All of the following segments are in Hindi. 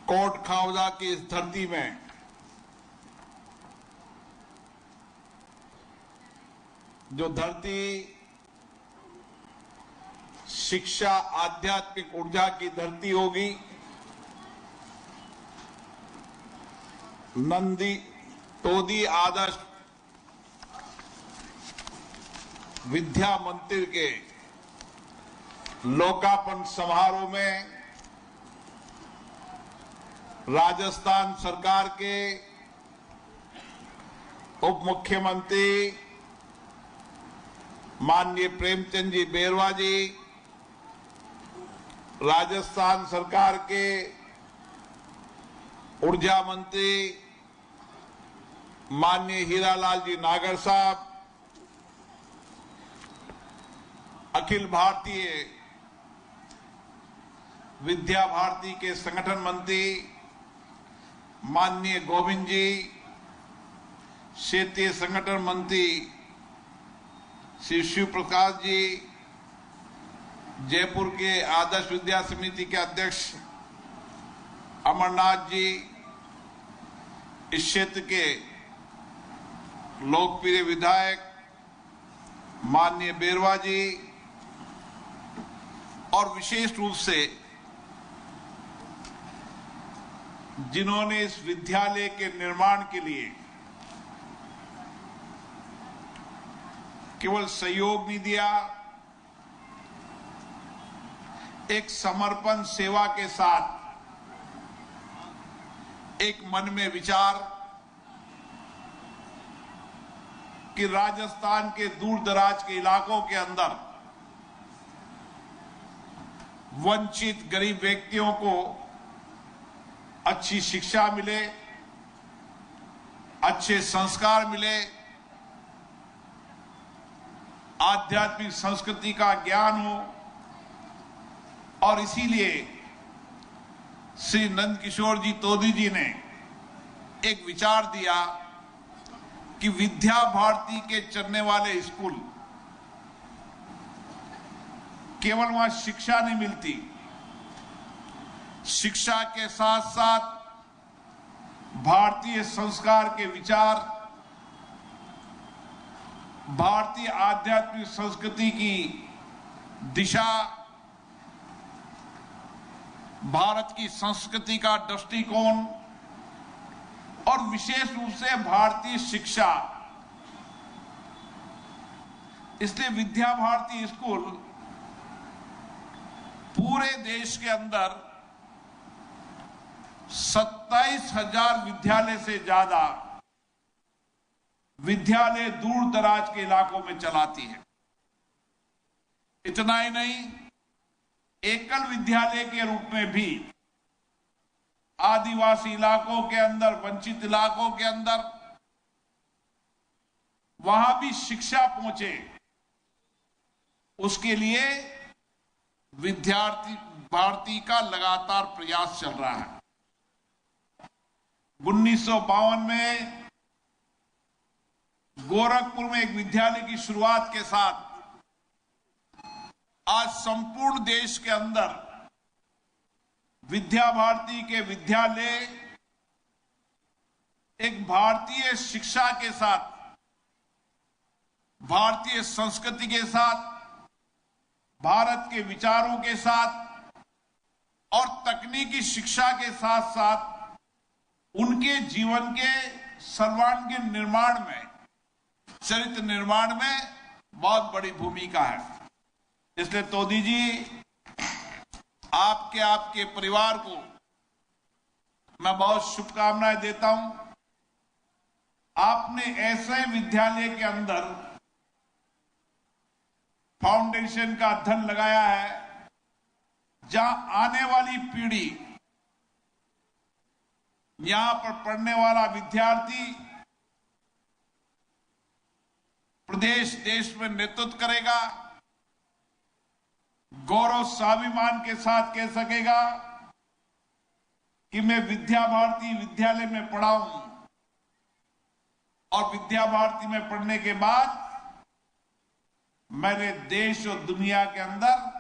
कोट खावजा की इस धरती में जो धरती शिक्षा आध्यात्मिक ऊर्जा की धरती होगी, नंदी तोदी आदर्श विद्या मंदिर के लोकार्पण समारोह में राजस्थान सरकार के उप मुख्यमंत्री माननीय प्रेमचंद जी बेरवा जी, राजस्थान सरकार के ऊर्जा मंत्री माननीय हीरालाल जी नागर साहब, अखिल भारतीय विद्या भारती के संगठन मंत्री माननीय गोविंद जी, क्षेत्रीय संगठन मंत्री श्री शिव प्रकाश जी, जयपुर के आदर्श विद्या समिति के अध्यक्ष अमरनाथ जी, इस क्षेत्र के लोकप्रिय विधायक माननीय बेरवा जी, और विशेष रूप से जिन्होंने इस विद्यालय के निर्माण के लिए केवल सहयोग नहीं दिया, एक समर्पण सेवा के साथ एक मन में विचार कि राजस्थान के दूर दराज के इलाकों के अंदर वंचित गरीब व्यक्तियों को अच्छी शिक्षा मिले, अच्छे संस्कार मिले, आध्यात्मिक संस्कृति का ज्ञान हो, और इसीलिए श्री नंदकिशोर जी तोदी जी ने एक विचार दिया कि विद्या भारती के चलने वाले स्कूल केवल वहां शिक्षा नहीं मिलती, शिक्षा के साथ साथ भारतीय संस्कार के विचार, भारतीय आध्यात्मिक संस्कृति की दिशा, भारत की संस्कृति का दृष्टिकोण और विशेष रूप से भारतीय शिक्षा, इसलिए विद्या भारती स्कूल पूरे देश के अंदर 27,000 विद्यालय से ज्यादा विद्यालय दूर दराज के इलाकों में चलाती है। इतना ही नहीं, एकल विद्यालय के रूप में भी आदिवासी इलाकों के अंदर, वंचित इलाकों के अंदर वहां भी शिक्षा पहुंचे, उसके लिए विद्यार्थी भारती का लगातार प्रयास चल रहा है। 1952 में गोरखपुर में एक विद्यालय की शुरुआत के साथ आज संपूर्ण देश के अंदर विद्या भारती के विद्यालय एक भारतीय शिक्षा के साथ, भारतीय संस्कृति के साथ, भारत के विचारों के साथ और तकनीकी शिक्षा के साथ साथ उनके जीवन के सर्वांगीण निर्माण में, चरित्र निर्माण में बहुत बड़ी भूमिका है। इसलिए तोदी जी, आपके परिवार को मैं बहुत शुभकामनाएं देता हूं। आपने ऐसे विद्यालय के अंदर फाउंडेशन का धन लगाया है जहां आने वाली पीढ़ी, यहां पर पढ़ने वाला विद्यार्थी प्रदेश देश में नेतृत्व करेगा, गौरव स्वाभिमान के साथ कह सकेगा कि मैं विद्या भारती विद्यालय में पढ़ा हूं, और विद्या भारती में पढ़ने के बाद मैंने देश और दुनिया के अंदर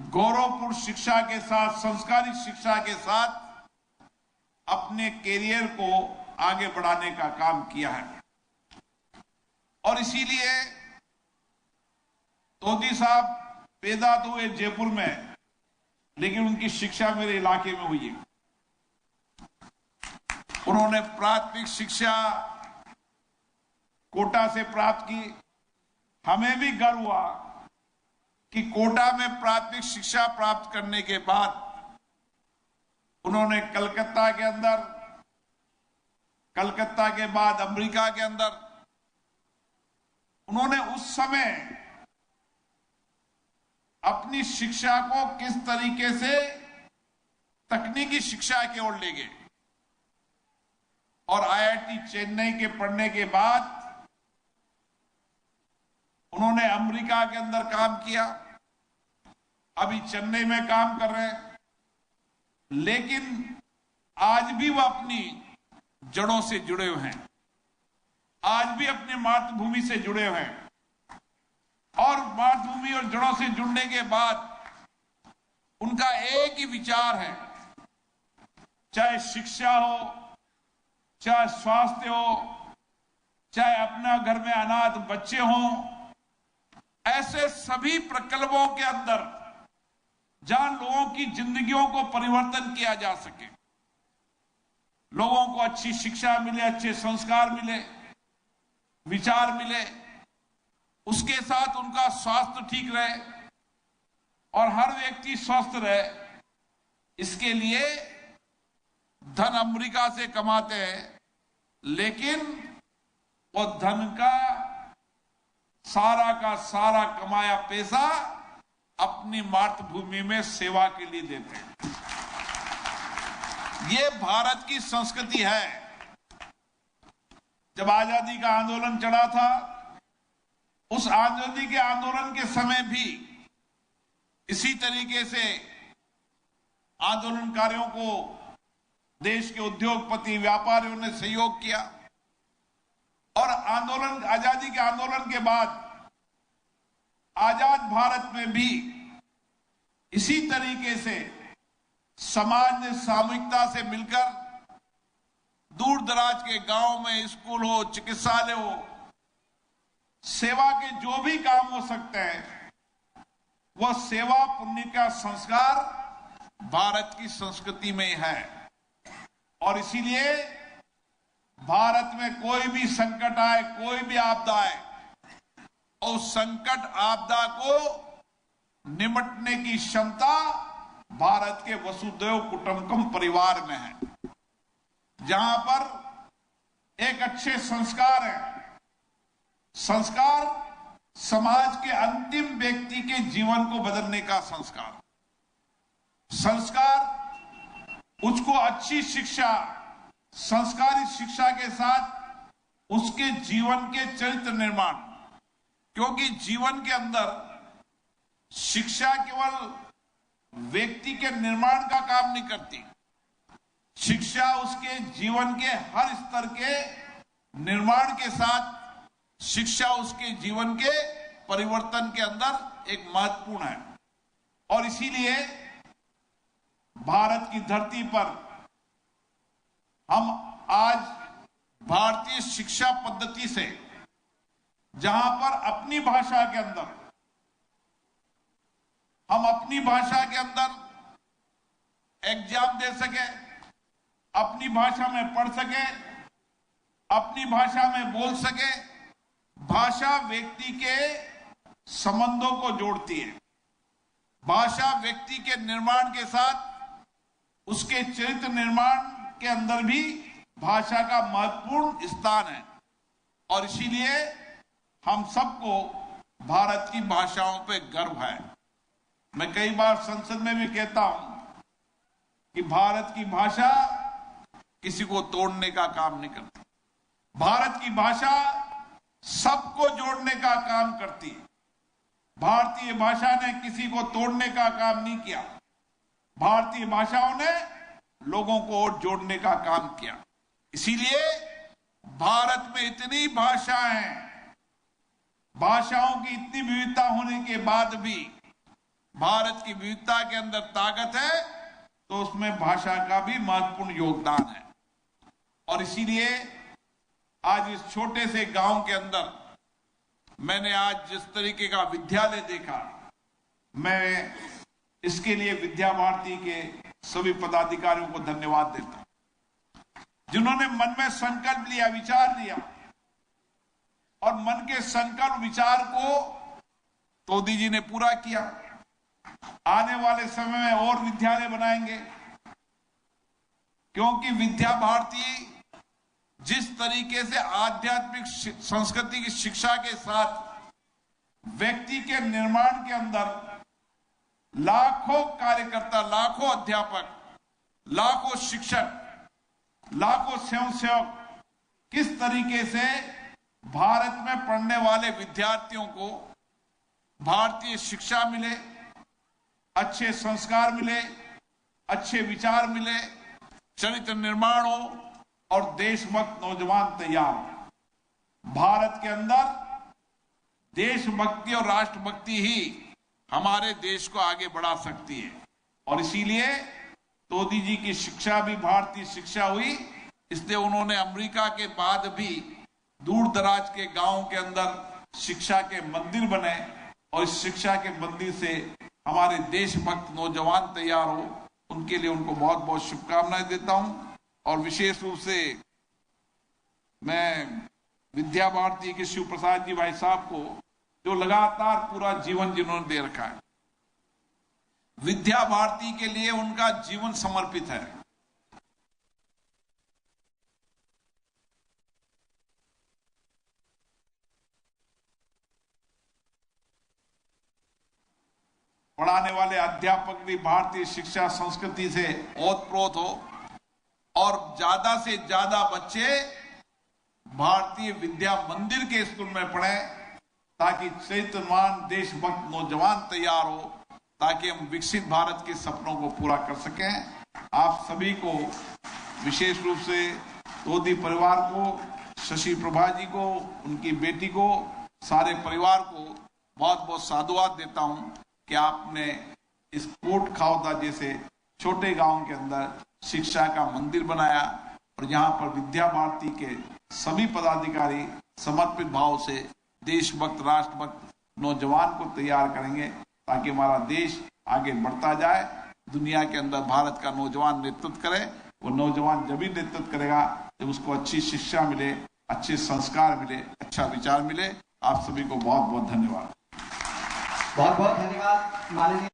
गौरवपूर्ण शिक्षा के साथ, संस्कारी शिक्षा के साथ अपने कैरियर को आगे बढ़ाने का काम किया है। और इसीलिए तोती साहब पैदा तो हुए जयपुर में, लेकिन उनकी शिक्षा मेरे इलाके में हुई है। उन्होंने प्राथमिक शिक्षा कोटा से प्राप्त की। हमें भी गर्व हुआ कि कोटा में प्राथमिक शिक्षा प्राप्त करने के बाद उन्होंने कलकत्ता के बाद अमेरिका के अंदर उन्होंने उस समय अपनी शिक्षा को किस तरीके से तकनीकी शिक्षा की ओर ले गए और आईआईटी चेन्नई के पढ़ने के बाद उन्होंने अमेरिका के अंदर काम किया। अभी चेन्नई में काम कर रहे हैं, लेकिन आज भी वह अपनी जड़ों से जुड़े हुए हैं, आज भी अपनी मातृभूमि से जुड़े हुए हैं। और मातृभूमि और जड़ों से जुड़ने के बाद उनका एक ही विचार है, चाहे शिक्षा हो, चाहे स्वास्थ्य हो, चाहे अपना घर में अनाथ बच्चे हों, ऐसे सभी प्रकल्पों के अंदर जहां लोगों की जिंदगियों को परिवर्तन किया जा सके, लोगों को अच्छी शिक्षा मिले, अच्छे संस्कार मिले, विचार मिले, उसके साथ उनका स्वास्थ्य ठीक रहे और हर व्यक्ति स्वस्थ रहे, इसके लिए धन अमेरिका से कमाते हैं, लेकिन वो धन का सारा कमाया पैसा अपनी मातृभूमि में सेवा के लिए देते हैं। ये भारत की संस्कृति है। जब आजादी का आंदोलन चढ़ा था, उस आजादी के आंदोलन के समय भी इसी तरीके से आंदोलनकारियों को देश के उद्योगपति, व्यापारियों ने सहयोग किया। और आजादी के आंदोलन के बाद आजाद भारत में भी इसी तरीके से समाज ने सामूहिकता से मिलकर दूर दराज के गांव में स्कूल हो, चिकित्सालय हो, सेवा के जो भी काम हो सकते हैं, वह सेवा पुण्य का संस्कार भारत की संस्कृति में है। और इसीलिए भारत में कोई भी संकट आए, कोई भी आपदा आए, और संकट आपदा को निपटने की क्षमता भारत के वसुधैव कुटुंबकम परिवार में है, जहां पर एक अच्छे संस्कार है। संस्कार समाज के अंतिम व्यक्ति के जीवन को बदलने का संस्कार, उसको अच्छी शिक्षा, संस्कारी शिक्षा के साथ उसके जीवन के चरित्र निर्माण, क्योंकि जीवन के अंदर शिक्षा केवल व्यक्ति के निर्माण का काम नहीं करती, शिक्षा उसके जीवन के हर स्तर के निर्माण के साथ शिक्षा उसके जीवन के परिवर्तन के अंदर एक महत्वपूर्ण है। और इसीलिए भारत की धरती पर हम आज भारतीय शिक्षा पद्धति से, जहां पर अपनी भाषा के अंदर हम अपनी भाषा के अंदर एग्जाम दे सके, अपनी भाषा में पढ़ सके, अपनी भाषा में बोल सके। भाषा व्यक्ति के संबंधों को जोड़ती है। भाषा व्यक्ति के निर्माण के साथ उसके चरित्र निर्माण के अंदर भी भाषा का महत्वपूर्ण स्थान है। और इसीलिए हम सबको भारत की भाषाओं पे गर्व है। मैं कई बार संसद में भी कहता हूं कि भारत की भाषा किसी को तोड़ने का काम नहीं करती। भारत की भाषा सबको जोड़ने का काम करती है। भारतीय भाषा ने किसी को तोड़ने का काम नहीं किया। भारतीय भाषाओं ने लोगों को और जोड़ने का काम किया। इसीलिए भारत में इतनी भाषाएं हैं, भाषाओं की इतनी विविधता होने के बाद भी भारत की विविधता के अंदर ताकत है, तो उसमें भाषा का भी महत्वपूर्ण योगदान है। और इसीलिए आज इस छोटे से गांव के अंदर मैंने आज जिस तरीके का विद्यालय देखा, मैं इसके लिए विद्या भारती के सभी पदाधिकारियों को धन्यवाद देता हूं, जिन्होंने मन में संकल्प लिया, विचार लिया और मन के संकल्प विचार को तोदी जी ने पूरा किया। आने वाले समय में और विद्यालय बनाएंगे, क्योंकि विद्या भारती जिस तरीके से आध्यात्मिक संस्कृति की शिक्षा के साथ व्यक्ति के निर्माण के अंदर लाखों कार्यकर्ता, लाखों अध्यापक, लाखों शिक्षक, लाखों स्वयंसेवक किस तरीके से भारत में पढ़ने वाले विद्यार्थियों को भारतीय शिक्षा मिले, अच्छे संस्कार मिले, अच्छे विचार मिले, चरित्र निर्माण हो और देशभक्त नौजवान तैयार हो। भारत के अंदर देशभक्ति और राष्ट्रभक्ति ही हमारे देश को आगे बढ़ा सकती है। और इसीलिए तोदी जी की शिक्षा भी भारतीय शिक्षा हुई, इसलिए उन्होंने अमेरिका के बाद भी दूर दराज के गांव के अंदर शिक्षा के मंदिर बने और इस शिक्षा के मंदिर से हमारे देशभक्त नौजवान तैयार हो। उनके लिए उनको बहुत बहुत शुभकामनाएं देता हूं। और विशेष रूप से मैं विद्या भारती के शिव प्रसाद जी भाई साहब को, जो लगातार पूरा जीवन जिन्होंने दे रखा है, विद्या भारती के लिए उनका जीवन समर्पित है। पढ़ाने वाले अध्यापक भी भारतीय शिक्षा संस्कृति से ओतप्रोत हो और ज्यादा से ज्यादा बच्चे भारतीय विद्या मंदिर के स्कूल में पढ़े, ताकि चैतन्यवान देशभक्त नौजवान तैयार हो, ताकि हम विकसित भारत के सपनों को पूरा कर सकें। आप सभी को, विशेष रूप से तोदी परिवार को, शशि प्रभा जी को, उनकी बेटी को, सारे परिवार को बहुत बहुत साधुवाद देता हूं कि आपने इस कोट खावदा जैसे छोटे गांव के अंदर शिक्षा का मंदिर बनाया और यहाँ पर विद्या भारती के सभी पदाधिकारी समर्पित भाव से देशभक्त, राष्ट्रभक्त नौजवान को तैयार करेंगे, ताकि हमारा देश आगे बढ़ता जाए। दुनिया के अंदर भारत का नौजवान नेतृत्व करे। वो नौजवान जब भी नेतृत्व करेगा जब उसको अच्छी शिक्षा मिले, अच्छे संस्कार मिले, अच्छा विचार मिले। आप सभी को बहुत बहुत धन्यवाद। बहुत बहुत धन्यवाद माननीय